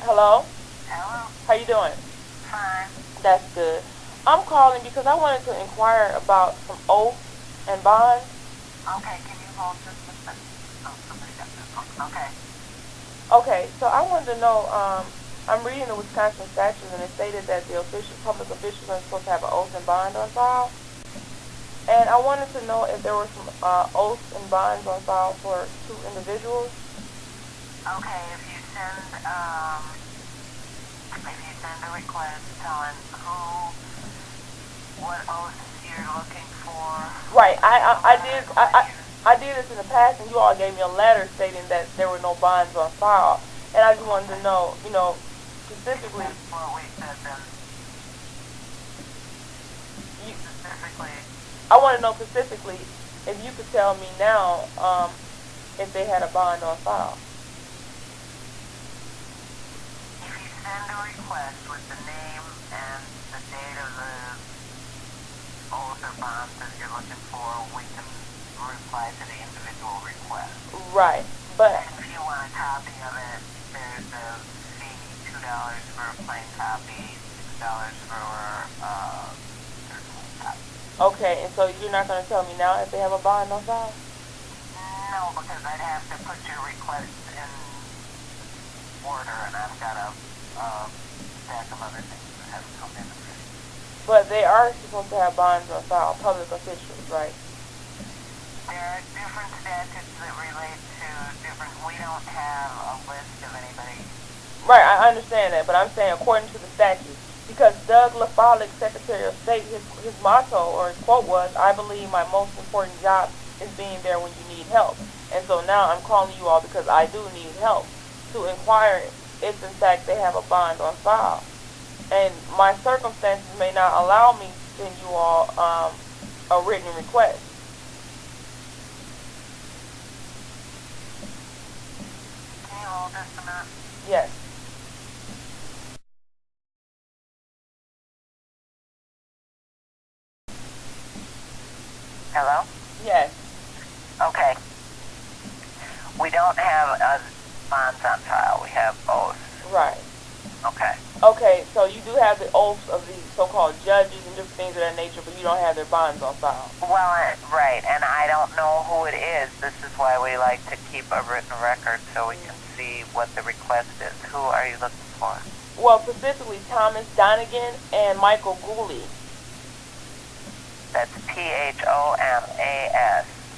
Hello? Hello? How you doing? Fine. That's good. I'm calling because I wanted to inquire about some oaths and bonds. Okay, can you hold just a second? Oh, somebody got this one. Okay. Okay, so I wanted to know, I'm reading the Wisconsin statutes and it stated that the public officials are supposed to have an oath and bond on file. And I wanted to know if there were some oaths and bonds on file for two individuals. Okay, if you send a request telling what oath you're looking for. Right, I did this in the past, and you all gave me a letter stating that there were no bonds on file, and I just wanted to know, specifically. That's what we said then. Specifically. I want to know specifically if you could tell me now if they had a bond on file. If you send a request with the name and the date of the oath or bond that you're looking for, we can reply to the individual request. Right, but and if you want a copy of it, there's a fee, $2 for a plain copy, $6 for certain copy. Okay, and so you're not going to tell me now if they have a bond on file? No, because I'd have to put your request in order, and I've got a stack of other things that haven't come in already. But they are supposed to have bonds on file, public officials, right? There are different statutes that relate to different. We don't have a list of anybody. Right, I understand that, but I'm saying according to the statute. Because Doug LaFolick, Secretary of State, his motto or his quote was, "I believe my most important job is being there when you need help." And so now I'm calling you all because I do need help to inquire if in fact they have a bond on file. And my circumstances may not allow me to send you all a written request. Can you hold just a minute? Yes. Hello? Yes. Okay. We don't have bonds on file. We have oaths. Right. Okay. Okay, so you do have the oaths of the so-called judges and different things of that nature, but you don't have their bonds on file. Well, right, and I don't know who it is. This is why we like to keep a written record so we can see what the request is. Who are you looking for? Well, specifically Thomas Donegan and Michael Guolee. That's Thomas.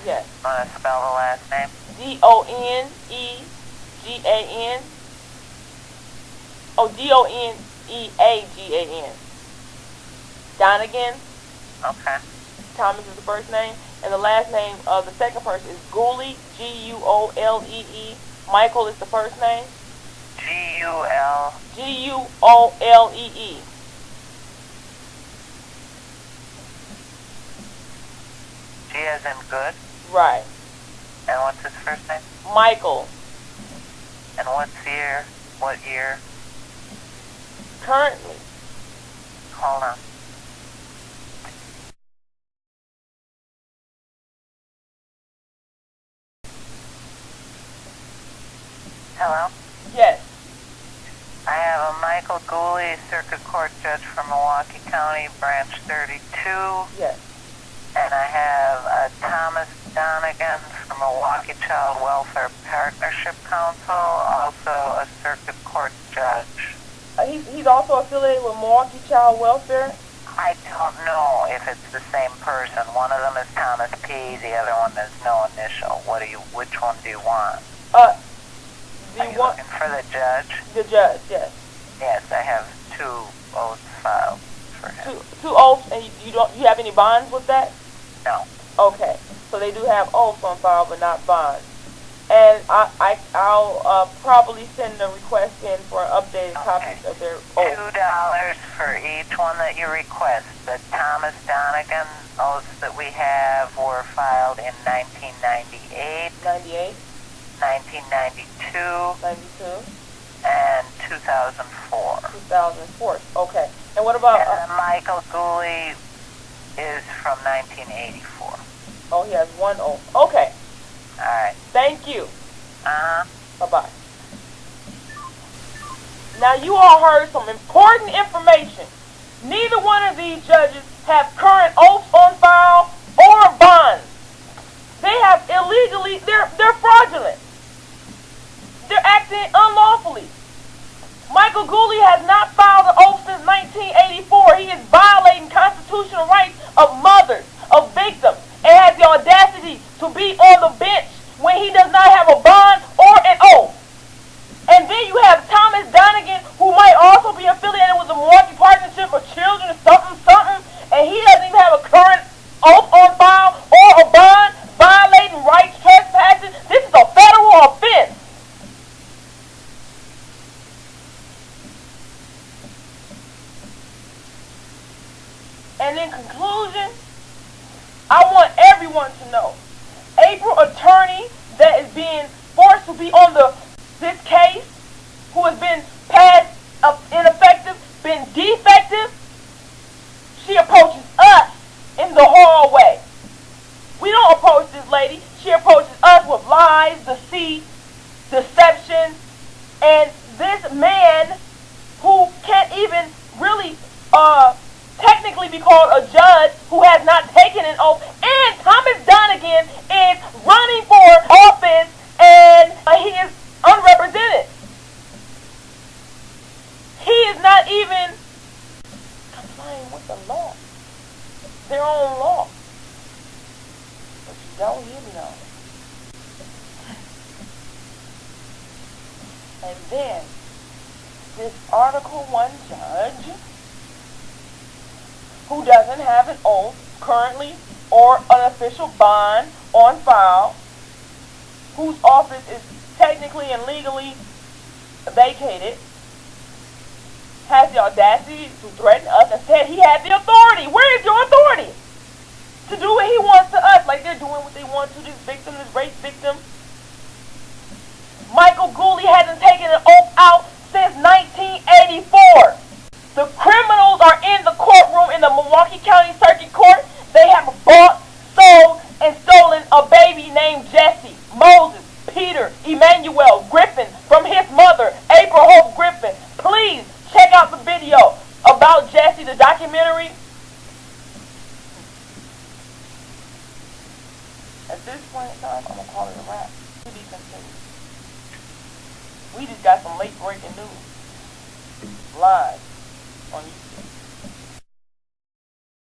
Yes. Want to spell the last name? Donegan. Oh, Doneagan. Donegan. Okay. Thomas is the first name, and the last name of the second person is Guolee, Guolee. Michael is the first name. Guolee. G as in good. Right. And what's his first name? Michael. And what year? Currently. Hold on. Hello? Yes. I have a Michael Guolee, Circuit Court Judge from Milwaukee County, Branch 32. Yes. And I have a Thomas Donegan from Milwaukee Child Welfare Partnership Council, also a Circuit Court Judge. He's also affiliated with Milwaukee Child Welfare. I don't know if it's the same person. One of them is Thomas P. The other one is no initial. Which one do you want? Are you looking for the judge? The judge, yes. Yes, I have 2 oaths filed for him. Two oaths, and you have any bonds with that? No. Okay, so they do have oaths on file, but not bonds. And I'll probably send a request in for updated copies of their oaths. $2 for each one that you request. The Thomas Donegan oaths that we have were filed in 1998, 98, 1992, 92, and 2004. 2004. Okay. And what about? And Michael Guolee is from 1984. Oh, he has one oath. Okay. All right. Thank you. Uh-huh. Bye-bye. Now you all heard some important information. Neither one of these judges have current oaths on file or bonds. They have illegally, they're fraudulent. They're acting unlawfully. Michael Guolee has not filed an oath since 1984. He is violating constitutional rights of mothers, of victims, and has the audacity to be on the bench when he does not have a bond or an oath. And then you have Thomas Donegan, who might also be affiliated with the Milwaukee Partnership for Children or something, and he doesn't even have a current oath on file or a bond, violating rights, trespassing. This is a federal offense. And in conclusion, I want everyone to know, April attorney that is being forced to be on this case, who has been passed ineffective, been defective, she approaches us in the hallway. We don't approach this lady. She approaches us with lies, deceit, deception, and this man who can't even really technically be called a judge, who has not taken an oath, and Thomas Donegan is running for office and he is unrepresented. He is not even complying with the law, their own law. But you don't hear me now. And then this Article 1 judge, who doesn't have an oath currently or an official bond on file, whose office is technically and legally vacated, has the audacity to threaten us and said he had the authority. Where is your authority? To do what he wants to us, like they're doing what they want to this victim, this rape victim. Michael Guolee hasn't taken an oath out since 1984. The criminals are in the courtroom in the Milwaukee County Circuit Court. They have bought, sold, and stolen a baby named Jesse, Moses, Peter, Emmanuel Griffin from his mother, April Hope Griffin. Please check out the video about Jesse, the documentary. At this point in time, I'm going to call it a wrap. To be continued. We just got some late breaking news live on YouTube.